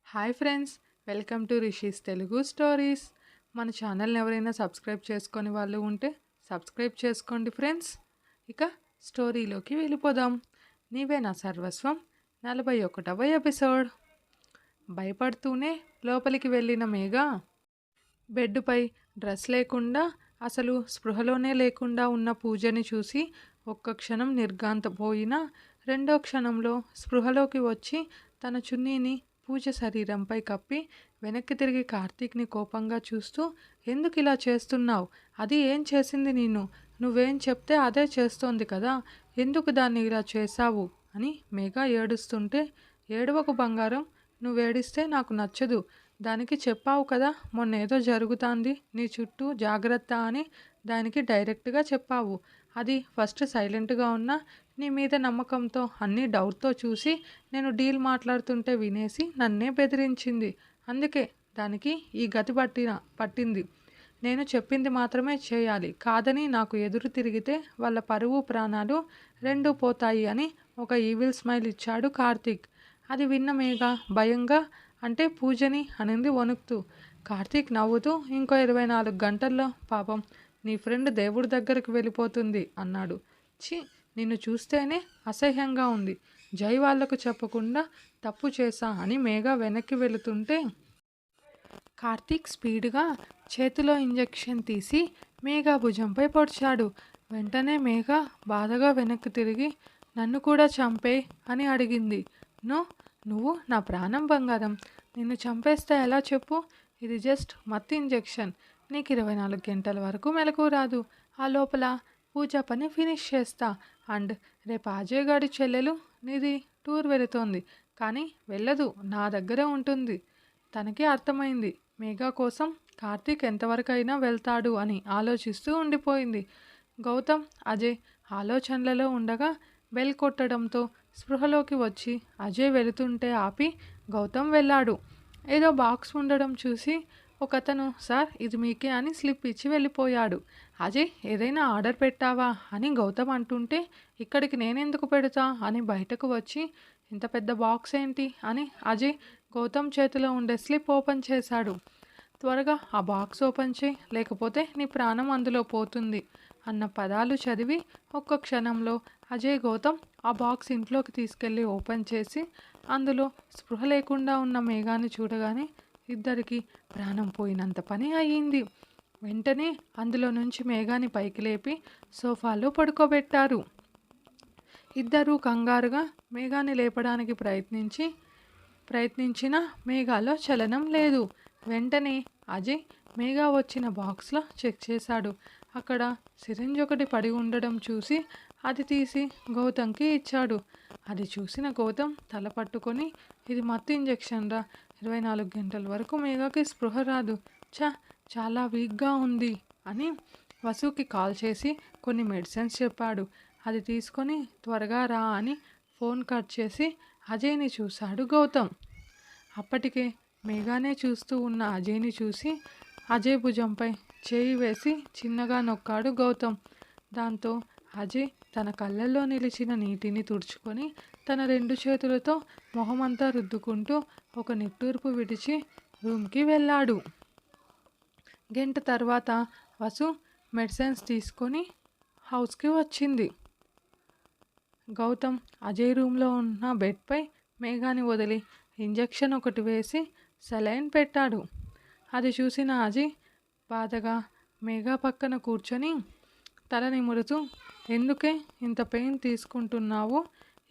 Hi friends, welcome to rishis Telugu stories. మన ఛానల్ని ఎవరైనా సబ్స్క్రైబ్ చేసుకొని వాళ్ళు ఉంటే సబ్స్క్రైబ్ చేసుకోండి ఫ్రెండ్స్. ఇక స్టోరీలోకి వెళ్ళిపోదాం. నీవే నా సర్వస్వం 41వ ఎపిసోడ్. భయపడుతూనే లోపలికి వెళ్ళిన మేఘ బెడ్డుపై డ్రెస్ లేకుండా, అసలు స్పృహలోనే లేకుండా ఉన్న పూజని చూసి ఒక్క క్షణం నిర్ఘాంతపోయినా రెండో క్షణంలో స్పృహలోకి వచ్చి తన చున్నీని పూజ శరీరంపై కప్పి వెనక్కి తిరిగి కార్తీక్ని కోపంగా చూస్తూ, ఎందుకు ఇలా చేస్తున్నావు? అది ఏం చేసింది నిన్ను? నువ్వేం చెప్తే అదే చేస్తోంది కదా, ఎందుకు దాన్ని ఇలా చేశావు అని మేఘ ఏడుస్తుంటే, ఏడవకు బంగారం, నువ్వేడిస్తే నాకు నచ్చదు. దానికి చెప్పావు కదా మొన్నేదో జరుగుతాంది నీ చుట్టూ, జాగ్రత్త అని. దానికి డైరెక్ట్గా చెప్పావు. అది ఫస్ట్ సైలెంట్గా ఉన్నా నీ మీద నమ్మకంతో అన్నీ డౌట్తో చూసి నేను డీల్ మాట్లాడుతుంటే వినేసి నన్నే బెదిరించింది. అందుకే దానికి ఈ గతి పట్టింది. నేను చెప్పింది మాత్రమే చేయాలి, కాదని నాకు ఎదురు తిరిగితే వాళ్ళ పరువు ప్రాణాలు రెండూ పోతాయి అని ఒక ఈవిల్ స్మైల్ ఇచ్చాడు కార్తీక్. అది విన్న మేఘ భయంగా, అంటే పూజని అనింది వణుకుతూ. కార్తీక్ నవ్వుతూ, ఇంకో 24 గంటల్లో పాపం నీ ఫ్రెండ్ దేవుడి దగ్గరకు వెళ్ళిపోతుంది అన్నాడు. ఛీ, నిన్ను చూస్తేనే అసహ్యంగా ఉంది. జై వాళ్లకు చెప్పకుండా తప్పు చేశా అని మేఘ వెనక్కి వెళుతుంటే కార్తీక్ స్పీడ్గా చేతిలో ఇంజెక్షన్ తీసి మేఘ భుజంపై పొడిచాడు. వెంటనే మేఘ బాధగా వెనక్కి తిరిగి, నన్ను కూడా చంపే అని అడిగింది. నో, నువ్వు నా ప్రాణం బంగారం, నిన్ను చంపేస్తే ఎలా చెప్పు? ఇది జస్ట్ మత్తు ఇంజెక్షన్. నీకు 24 గంటల వరకు మెలకు రాదు. ఆ లోపల పూజ పని ఫినిష్ చేస్తా. అండ్ రేపు అజయ్ గాడి చెల్లెలు నీది టూర్ వెళుతోంది, కానీ వెళ్ళదు, నా దగ్గరే ఉంటుంది. తనకి అర్థమైంది మేఘ కోసం కార్తీక్ ఎంతవరకైనా వెళ్తాడు అని ఆలోచిస్తూ ఉండిపోయింది. గౌతమ్, అజయ్ ఆలోచనలలో ఉండగా బెల్ కొట్టడంతో స్పృహలోకి వచ్చి అజయ్ వెళుతుంటే ఆపి గౌతమ్ వెళ్ళాడు. ఏదో బాక్స్ ఉండడం చూసి ఒకతను, సార్ ఇది మీకే అని స్లిప్ ఇచ్చి వెళ్ళిపోయాడు. అజయ్, ఏదైనా ఆర్డర్ పెట్టావా అని గౌతమ్ అంటుంటే, ఇక్కడికి నేనెందుకు పెడతా అని బయటకు వచ్చి, ఇంత పెద్ద బాక్స్ ఏంటి అని అజయ్ గౌతమ్ చేతిలో ఉండే స్లిప్ ఓపెన్ చేశాడు. త్వరగా ఆ బాక్స్ ఓపెన్ చేయి, లేకపోతే నీ ప్రాణం అందులో పోతుంది అన్న పదాలు చదివి ఒక్క క్షణంలో అజయ్ గౌతమ్ ఆ బాక్స్ ఇంట్లోకి తీసుకెళ్ళి ఓపెన్ చేసి అందులో స్పృహ లేకుండా ఉన్న మేఘాన్ని చూడగానే ఇద్దరికి ప్రాణం పోయినంత పని అయ్యింది. వెంటనే అందులో నుంచి మేఘాన్ని పైకి లేపి సోఫాలో పడుకోబెట్టారు. ఇద్దరూ కంగారుగా మేఘాన్ని లేపడానికి ప్రయత్నించిన మేఘాలో చలనం లేదు. వెంటనే అజయ్ మేఘ వచ్చిన బాక్స్లో చెక్ చేశాడు. అక్కడ సిరింజ్ ఒకటి పడి ఉండడం చూసి అది తీసి గౌతమ్కి ఇచ్చాడు. అది చూసిన గౌతమ్ తల పట్టుకొని, ఇది మత్తు ఇంజెక్షన్ రా, 24 గంటల వరకు మేఘకి స్పృహ రాదు, చాలా వీక్గా ఉంది అని వసుకి కాల్ చేసి కొన్ని మెడిసిన్స్ చెప్పాడు. అది తీసుకొని త్వరగా రా అని ఫోన్ కట్ చేసి అజయ్ని చూశాడు గౌతమ్. అప్పటికే మేఘానే చూస్తూ ఉన్న అజయ్ని చూసి అజయ్ భుజంపై చేయి వేసి చిన్నగా నొక్కాడు గౌతమ్. దాంతో అజయ్ తన కళ్ళల్లో నిలిచిన నీటిని తుడుచుకొని తన 2 చేతులతో మొహమంతా రుద్దుకుంటూ ఒక నిట్టూర్పు విడిచి రూమ్కి వెళ్ళాడు. గంట తర్వాత వసు మెడిసిన్స్ తీసుకొని హౌస్కి వచ్చింది. గౌతమ్ అజయ్ రూమ్లో ఉన్న బెడ్పై మేఘాని వదిలి ఇంజెక్షన్ ఒకటి వేసి సెలైన్ పెట్టాడు. అది చూసిన అజయ్ బాధగా మేఘ పక్కన కూర్చొని తల నిమురుతూ, ఎందుకే ఇంత పెయిన్ తీసుకుంటున్నావు?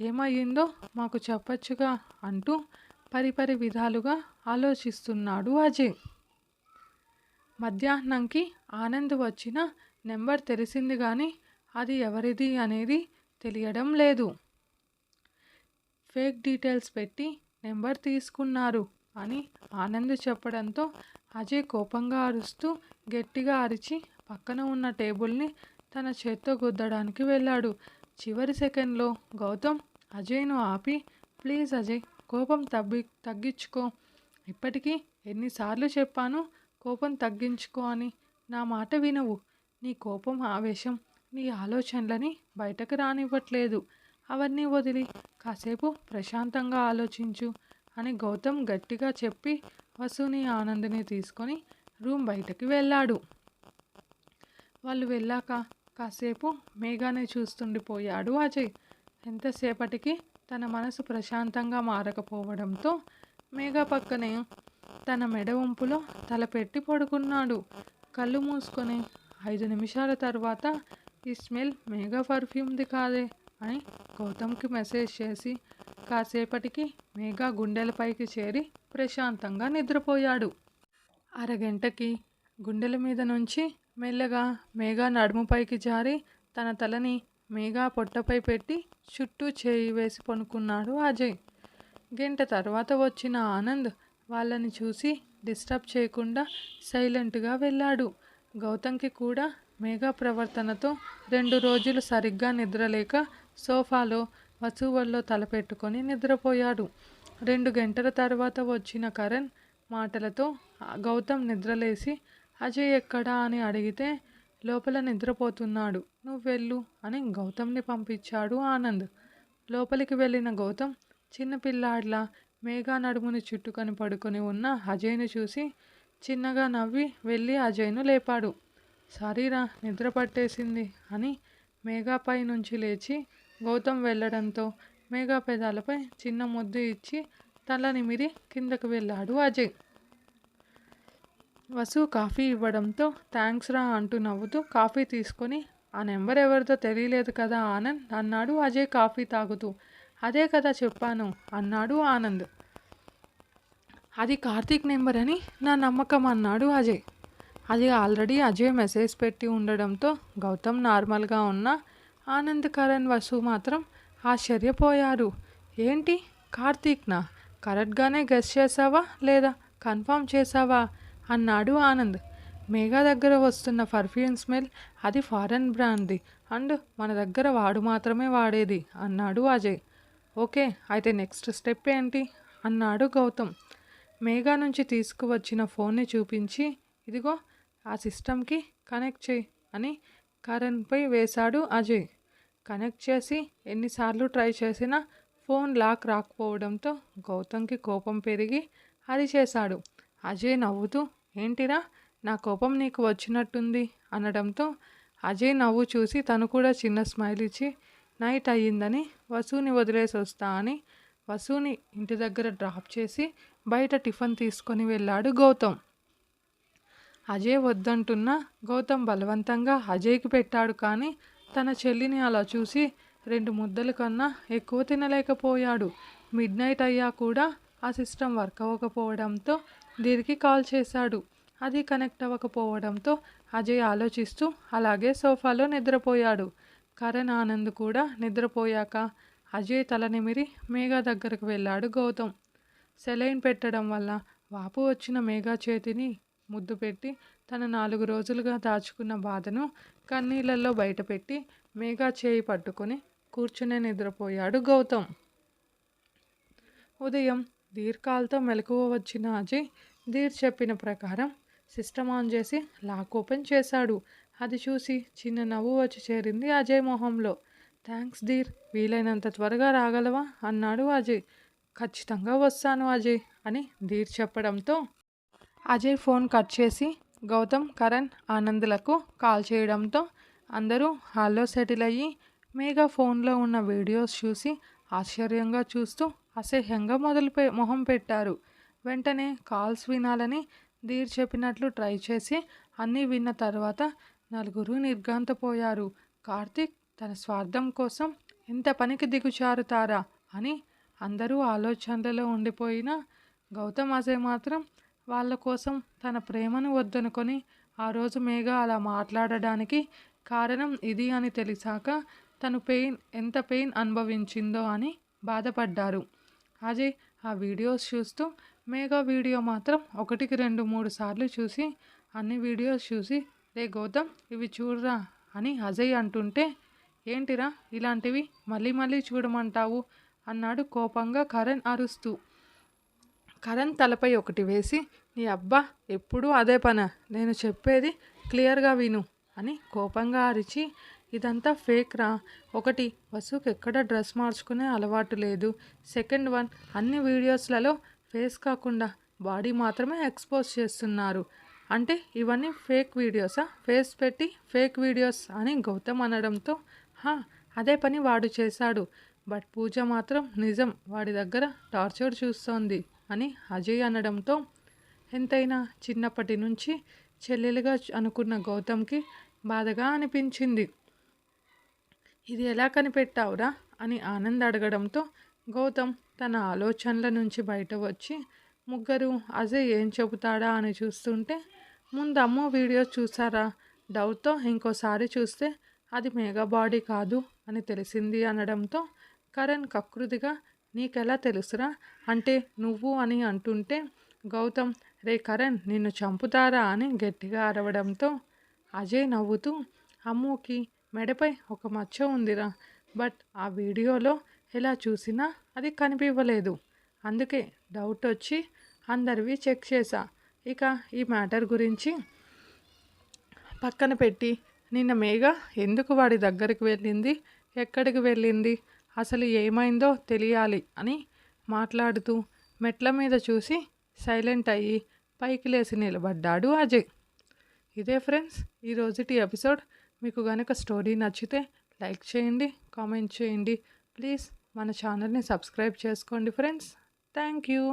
ఏమయ్యిందో మాకు చెప్పచ్చుగా అంటూ పరిపరి విధాలుగా ఆలోచిస్తున్నాడు అజయ్. మధ్యాహ్నంకి ఆనంద్ వచ్చిన నెంబర్ తెలిసింది కానీ అది ఎవరిది అనేది తెలియడం లేదు. ఫేక్ డీటెయిల్స్ పెట్టి నెంబర్ తీసుకున్నారు అని ఆనంద్ చెప్పడంతో అజయ్ కోపంగా అరుస్తూ గట్టిగా అరిచి పక్కన ఉన్న టేబుల్ని తన చేత్తో గుద్దడానికి వెళ్ళాడు. చివరి సెకండ్లో గౌతమ్ అజయ్ను ఆపి, ప్లీజ్ అజయ్, కోపం తగ్గించుకో. ఇప్పటికీ ఎన్నిసార్లు చెప్పాను కోపం తగ్గించుకో అని, నా మాట వినవు. నీ కోపం, ఆవేశం నీ ఆలోచనలని బయటకు రానివ్వట్లేదు. అవన్నీ వదిలి కాసేపు ప్రశాంతంగా ఆలోచించు అని గౌతమ్ గట్టిగా చెప్పి వసుని ఆనందిని తీసుకొని రూమ్ బయటకి వెళ్ళాడు. వాళ్ళు వెళ్ళాక కాసేపు మేఘానే చూస్తుండిపోయాడు అజయ్. ఎంతసేపటికి తన మనసు ప్రశాంతంగా మారకపోవడంతో మేఘ పక్కనే తన మెడ వంపులో తలపెట్టి పడుకున్నాడు. కళ్ళు మూసుకొని 5 నిమిషాల తర్వాత ఈ స్మెల్ మేఘ పర్ఫ్యూమ్ది కాదే అని గౌతమ్కి మెసేజ్ చేసి కాసేపటికి మేఘ గుండెలపైకి చేరి ప్రశాంతంగా నిద్రపోయాడు. అరగంటకి గుండెల మీద నుంచి మెల్లగా మేఘ నడుముపైకి జారి తన తలని మేఘ పొట్టపై పెట్టి చుట్టూ చేయి వేసి పనుకున్నాడు అజయ్. గంట తర్వాత వచ్చిన ఆనంద్ వాళ్ళని చూసి డిస్టర్బ్ చేయకుండా సైలెంట్గా వెళ్ళాడు. గౌతమ్కి కూడా మేఘ ప్రవర్తనతో 2 రోజులు సరిగ్గా నిద్రలేక సోఫాలో వసువల్లో తలపెట్టుకొని నిద్రపోయాడు. 2 గంటల తర్వాత వచ్చిన కరణ్ మాటలతో గౌతమ్ నిద్రలేసి అజయ్ ఎక్కడా అని అడిగితే లోపల నిద్రపోతున్నాడు, నువ్వు వెళ్ళు అని గౌతమ్ని పంపించాడు ఆనంద్. లోపలికి వెళ్ళిన గౌతమ్ చిన్నపిల్లాడ్లా మేఘా నడుముని చుట్టుకొని పడుకొని ఉన్న అజయ్ను చూసి చిన్నగా నవ్వి వెళ్ళి అజయ్ను లేపాడు. సారీరా నిద్ర పట్టేసింది అని మేఘాపై నుంచి లేచి గౌతమ్ వెళ్ళడంతో మేఘా పెదాలపై చిన్న ముద్దు ఇచ్చి తల నిమిరి కిందకు వెళ్ళాడు అజయ్. వసు కాఫీ ఇవ్వడంతో థ్యాంక్స్ రా అంటూ నవ్వుతూ కాఫీ తీసుకొని ఆ నెంబర్ ఎవరిదో తెలియలేదు కదా ఆనంద్ అన్నాడు అజయ్ కాఫీ తాగుతూ. అదే కదా చెప్పాను అన్నాడు ఆనంద్. అది కార్తీక్ నెంబర్ అని నా నమ్మకం అన్నాడు అజయ్. అది ఆల్రెడీ అజయ్ మెసేజ్ పెట్టి ఉండడంతో గౌతమ్ నార్మల్గా ఉన్న ఆనంద్ కరణ్ వసు మాత్రం ఆశ్చర్యపోయారు. ఏంటి కార్తీక్నా? కరెక్ట్గానే గెస్ చేసావా లేదా కన్ఫర్మ్ చేసావా అన్నాడు ఆనంద్. మేఘా దగ్గర వస్తున్న పర్ఫ్యూమ్ స్మెల్ అది ఫారెన్ బ్రాండ్ది అండ్ మన దగ్గర వాడు మాత్రమే వాడేది అన్నాడు అజయ్. ఓకే అయితే నెక్స్ట్ స్టెప్ ఏంటి అన్నాడు గౌతమ్. మేఘా నుంచి తీసుకువచ్చిన ఫోన్ని చూపించి ఇదిగో ఆ సిస్టమ్కి కనెక్ట్ చేయి అని కరణ్పై వేశాడు అజయ్. కనెక్ట్ చేసి ఎన్నిసార్లు ట్రై చేసినా ఫోన్ లాక్ రాకపోవడంతో గౌతమ్కి కోపం పెరిగి అరిచేశాడు. అజయ్ నవ్వుతూ ఏంటిరా నా కోపం నీకు వచ్చినట్టుంది అనడంతో అజయ్ నవ్వు చూసి తను కూడా చిన్న స్మైల్ ఇచ్చి నైట్ అయ్యిందని వసుని వదిలేసి వస్తా అని వసుని ఇంటి దగ్గర డ్రాప్ చేసి బయట టిఫిన్ తీసుకొని వెళ్ళాడు గౌతమ్. అజయ్ వద్దంటున్నా గౌతమ్ బలవంతంగా అజయ్కి పెట్టాడు. కానీ తన చెల్లిని అలా చూసి 2 ముద్దల కన్నా ఎక్కువ తినలేకపోయాడు. మిడ్ నైట్ అయ్యా కూడా ఆ సిస్టమ్ వర్క్ అవ్వకపోవడంతో దీనికి కాల్ చేశాడు. అది కనెక్ట్ అవ్వకపోవడంతో అజయ్ ఆలోచిస్తూ అలాగే సోఫాలో నిద్రపోయాడు. కరణ్ ఆనంద్ కూడా నిద్రపోయాక అజయ్ తల నిమిరి మేఘా దగ్గరకు వెళ్ళాడు గౌతమ్. సెలైన్ పెట్టడం వల్ల వాపు వచ్చిన మేఘా చేతిని ముద్దు పెట్టి తన 4 రోజులుగా దాచుకున్న బాధను కన్నీళ్ళల్లో బయటపెట్టి మేఘా చేయి పట్టుకొని కూర్చునే నిద్రపోయాడు గౌతమ్. ఉదయం ధీర్ కాల్తో మెలకువ వచ్చిన అజయ్ ధీర్ చెప్పిన ప్రకారం సిస్టమ్ ఆన్ చేసి లాక్ ఓపెన్ చేశాడు. అది చూసి చిన్న నవ్వు వచ్చి చేరింది అజయ్ మొహంలో. థ్యాంక్స్ ధీర్, వీలైనంత త్వరగా రాగలవా అన్నాడు అజయ్. ఖచ్చితంగా వస్తాను అజయ్ అని ధీర్ చెప్పడంతో అజయ్ ఫోన్ కట్ చేసి గౌతమ్ కరణ్ ఆనంద్లకు కాల్ చేయడంతో అందరూ హాల్లో సెటిల్ అయ్యి మేఘా ఫోన్లో ఉన్న వీడియోస్ చూసి ఆశ్చర్యంగా చూస్తూ అసహ్యంగా మొహం పెట్టారు. వెంటనే కాల్స్ వినాలని ధీర్ చెప్పినట్లు ట్రై చేసి అన్నీ విన్న తర్వాత నలుగురు నిర్ఘాంతపోయారు. కార్తీక్ తన స్వార్థం కోసం ఎంత పనికి దిగుచారుతారా అని అందరూ ఆలోచనలలో ఉండిపోయిన గౌతమ్ అజయ్ మాత్రం వాళ్ళ కోసం తన ప్రేమను వద్దనుకొని ఆ రోజు మేఘ అలా మాట్లాడడానికి కారణం ఇది అని తెలిసాక తను ఎంత పెయిన్ అనుభవించిందో అని బాధపడ్డారు. అజయ్ ఆ వీడియోస్ చూస్తూ మేఘ వీడియో మాత్రం 1కి 2, 3 సార్లు చూసి అన్ని వీడియోస్ చూసి రే గౌతమ్ ఇవి చూడరా అని అజయ్ అంటుంటే ఏంటిరా ఇలాంటివి మళ్ళీ మళ్ళీ చూడమంటావు అన్నాడు కోపంగా కరణ్ అరుస్తూ. కరణ్ తలపై ఒకటి వేసి నీ అబ్బా ఎప్పుడూ అదే పన, నేను చెప్పేది క్లియర్గా విను అని కోపంగా అరిచి ఇదంతా ఫేక్ రా. ఒకటి, వసుకి ఎక్కడ డ్రెస్ మార్చుకునే అలవాటు లేదు. సెకండ్ వన్, అన్ని వీడియోస్లలో ఫేస్ కాకుండా బాడీ మాత్రమే ఎక్స్పోజ్ చేస్తున్నారు. అంటే ఇవన్నీ ఫేక్ వీడియోసా? ఫేస్ పెట్టి ఫేక్ వీడియోస్ అని గౌతమ్ అనడంతో, హా, అదే పని వాడు చేశాడు. బట్ పూజ మాత్రం నిజం వాడి దగ్గర టార్చర్ చూస్తోంది అని అజయ్ అనడంతో, ఎంతైనా చిన్నప్పటి నుంచి చెల్లెలుగా అనుకున్న గౌతమ్కి బాధగా అనిపించింది. ఇది ఎలా కనిపెట్టావురా అని ఆనంద్ అడగడంతో, గౌతమ్ తన ఆలోచనల నుంచి బయట వచ్చి ముగ్గురు అజయ్ ఏం చెబుతాడా అని చూస్తుంటే, ముందు అమ్మో వీడియో చూసారా, డౌట్తో ఇంకోసారి చూస్తే అది మెగా బాడీ కాదు అని తెలిసింది అనడంతో, కరణ్ కకృతిగా, నీకెలా తెలుసురా అంటే నువ్వు అని అంటుంటే, గౌతమ్, రే కరణ్ నిన్ను చంపుతారా అని గట్టిగా అరవడంతో, అజయ్ నవ్వుతూ, అమ్ముకి మెడపై ఒక మచ్చ ఉందిరా, బట్ ఆ వీడియోలో ఎలా చూసినా అది కనిపించలేదు. అందుకే డౌట్ వచ్చి అందరివి చెక్ చేశా. ఇక ఈ మ్యాటర్ గురించి పక్కన పెట్టి, నిన్న మేఘ ఎందుకు వాడి దగ్గరికి వెళ్ళింది, ఎక్కడికి వెళ్ళింది, అసలు ఏమైందో తెలియాలి అని మాట్లాడుతూ మెట్ల మీద చూసి సైలెంట్ అయ్యి పైకి లేచి నిలబడ్డాడు అజయ్. ఇదే ఫ్రెండ్స్ ఈరోజుటి ఎపిసోడ్. మీకు కనుక స్టోరీ నచ్చితే లైక్ చేయండి, కామెంట్ చేయండి. ప్లీజ్ మన ఛానల్ని సబ్స్క్రైబ్ చేసుకోండి ఫ్రెండ్స్. Thank you.